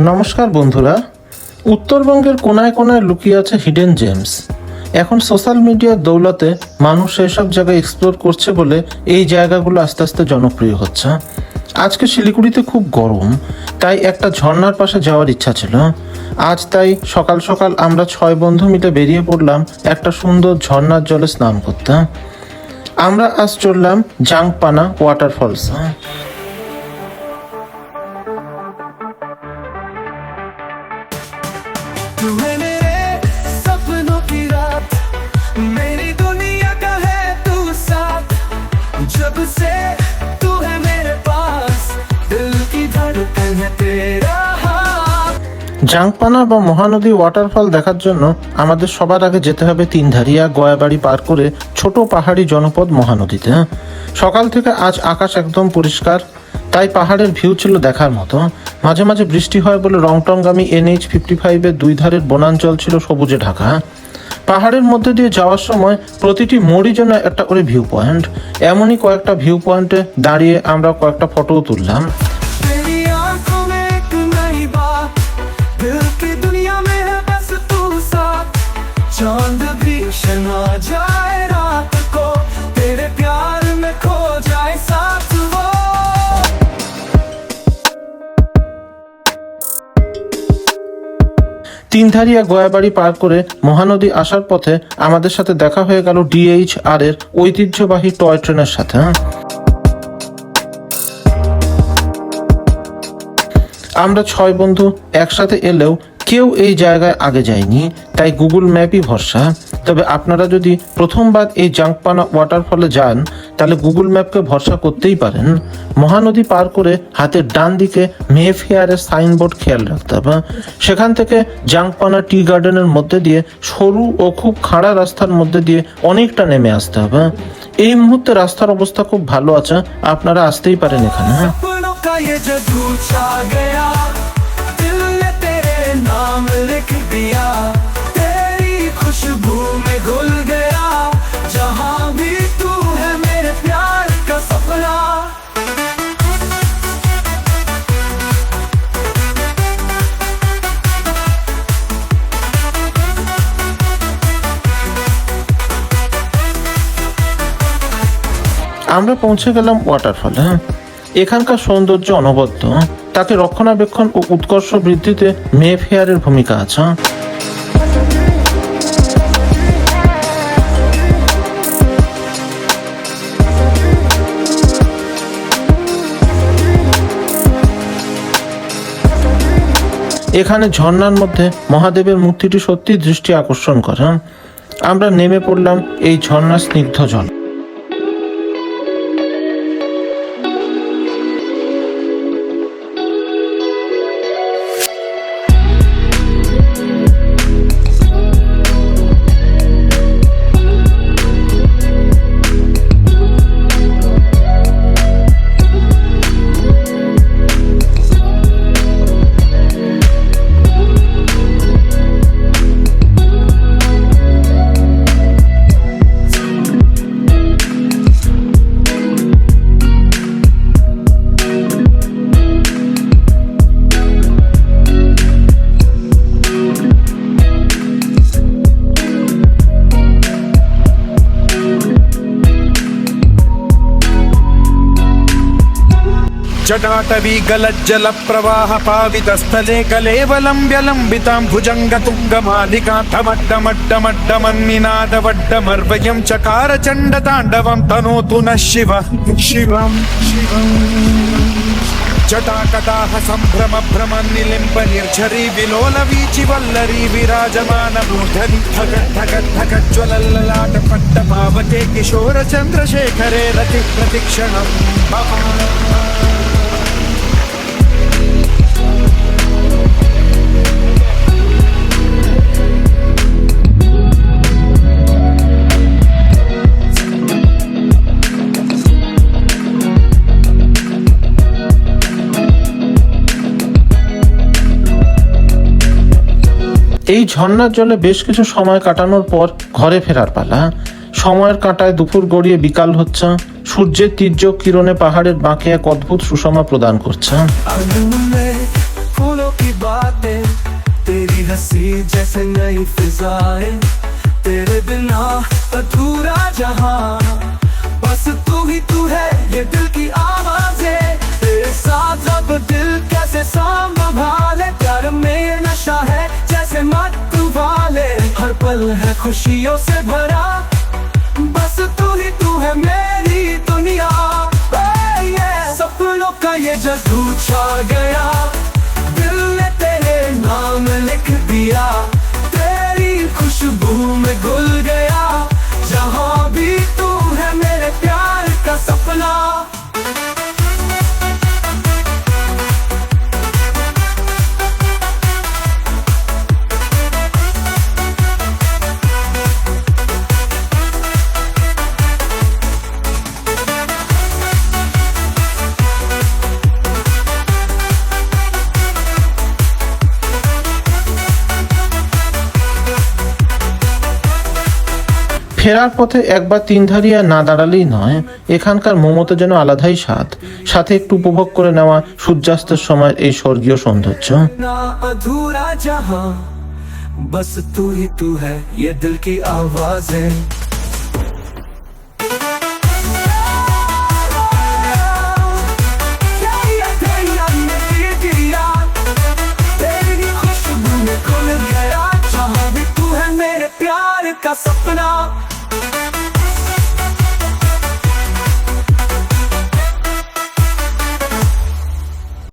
নমস্কার বন্ধুরা, উত্তরবঙ্গের কোনায় কোনায় লুকিয়ে আছে হিডেন জেমস। এখন সোশ্যাল মিডিয়ার দৌলতে মানুষ এসব জায়গায় এক্সপ্লোর করছে বলে এই জায়গাগুলো আস্তে আস্তে জনপ্রিয় হচ্ছে। আজকে শিলিগুড়িতে খুব গরম, তাই একটা ঝর্ণার পাশে যাওয়ার ইচ্ছা ছিল। আজ তাই সকাল সকাল আমরা 6 বন্ধু মিলে বেরিয়ে পড়লাম একটা সুন্দর ঝর্ণার জলে স্নান করতে। আমরা আজ চললাম জাংপানা ওয়াটারফলস। तू है मेरे सपनों की रात, मेरी दुनिया का है तू साथ। जब से तू है मेरे पास, दिल की धड़कन है तेरा हाथ। জাংপানা বা মহানদী ওয়াটারফল দেখার জন্য আমাদের সবার আগে যেতে হবে তিনধারিয়া গয়াবাড়ি পার করে ছোট পাহাড়ি জনপদ মহানদীতে। সকাল থেকে আজ আকাশ একদম পরিষ্কার, তাই পাহাড়ের ভিউ ছিল দেখার মতো। মাঝে মাঝে বৃষ্টি হয় বলে রংটংগামী NH-55-এর দুই ধারের বনাঞ্চল ছিল সবুজে ঢাকা। পাহাড়ের মধ্যে দিয়ে যাওয়ার সময় প্রতিটি মোড়ই যেন একটা করে ভিউ পয়েন্ট। এমনই কয়েকটা ভিউ পয়েন্টে দাঁড়িয়ে আমরা কয়েকটা ফটোও তুললাম। तेरी आंखों में एक नई बात, दिल की दुनिया में है बस तू साथ। चांद भी शर्मा जाए रात को, तेरे प्यार में खो जाए साथ वो। তিনধারিয়া গয়াবাড়ি পার করে মহানদী আসার পথে আমাদের সাথে দেখা হয়ে গেল DHR এর ঐতিহ্যবাহী টয় ট্রেনের সাথে। আমরা 6 বন্ধু একসাথে এলেও কেউ এই জায়গায় আগে যায়নি, তাই গুগল ম্যাপই ভরসা। তবে আপনারা যদি প্রথমবার এই জাংপানা ওয়াটারফলে যান তাহলে গুগল ম্যাপকে ভরসা করতেই পারেন। মহানদী পার করে হাতের ডান দিকে মেফেয়ারের সাইনবোর্ড খেয়াল রাখতে হবে। সেখান থেকে জাংপানা টি গার্ডেনের মধ্যে দিয়ে সরু ও খুব খাড়া রাস্তার মধ্যে দিয়ে অনেকটা নেমে আসতে হবে। এই মুহূর্তে রাস্তার অবস্থা খুব ভালো আছে, আপনারা আসতেই পারেন এখানে। सपनों का ये जादू छा गया, दिल ने तेरे नाम लिख दिया। तेरी खुशबू में घुल गया, जहाँ भी तू है मेरे प्यार का सपना। আমরা পৌঁছে গেলাম ওয়াটারফলে। এখানকার সৌন্দর্য অনবদ্য, তাকে রক্ষণাবেক্ষণ ও উৎকর্ষ বৃদ্ধিতে মেফেয়ারের ভূমিকা আছে। এখানে ঝর্ণার মধ্যে মহাদেবের মূর্তিটি সত্যি দৃষ্টি আকর্ষণ করে। আমরা নেমে পড়লাম এই ঝর্ণার স্নিগ্ধ জল। जटाटवी गलज्जल प्रवाह पावितस्थले कलेवलं व्यलम्बितां भुजङ्गतुङ्गमालिकां धमड्डमड्डमड्डमन्निनादवड्डमर्वयं चकार चण्डताण्डवं तनोतु नः शिवः शिवम् जटाकटाह सम्भ्रम भ्रमन्निलिम्ब निर्झरी विलोल वीचि वल्लरी विराजमान मूर्धनि धगत् धगत् धगत् ज्वलल्ललाट पट्ट पावके किशोर चन्द्रशेखरे रति प्रतिक्षणम् এই ঝর্ণার জলে বেশ কিছু সময় কাটানোর পর ঘরে ফেরার পালা। সময়ের কাঁটায় দুপুর গড়িয়ে বিকাল হচ্ছে। সূর্যের তীর্যক কিরণে পাহাড়ের বাঁকে এক অদ্ভুত সুষমা প্রদান করছে। आंगन में फूलों की बात हंसी जैसे नई फिजाएं, तेरे बिना अधूरा जहां, बस तू ही तू है ये दिल की आवाजें, तेरे साथ अब दिल कैसे संभाले, प्यार में नशा है जैसे मत वाले, हर पल है खुशियों से भरा, बस तू ही तू है मेरी दुनिया। सपनों का ये जादू छा गया, दिल ने तेरे नाम लिख दिया, तेरी खुशबू में घुल गया, जहां भी तू है मेरे प्यार का सपना। ফেরার পথে একবার তিনধারিয়া না দাঁড়ালেই নয়, এখানকার মোমোতে যেন আলাদাই স্বাদ, সাথে একটু উপভোগ করে নেওয়া সূর্যাস্তের সময় এই স্বর্গীয় সৌন্দর্য। ना अधूरा जहां, बस तू ही तू है ये दिल की आवाजें। तेरी खुशबू में घुल गया, जहां भी तू है मेरे प्यार का सपना।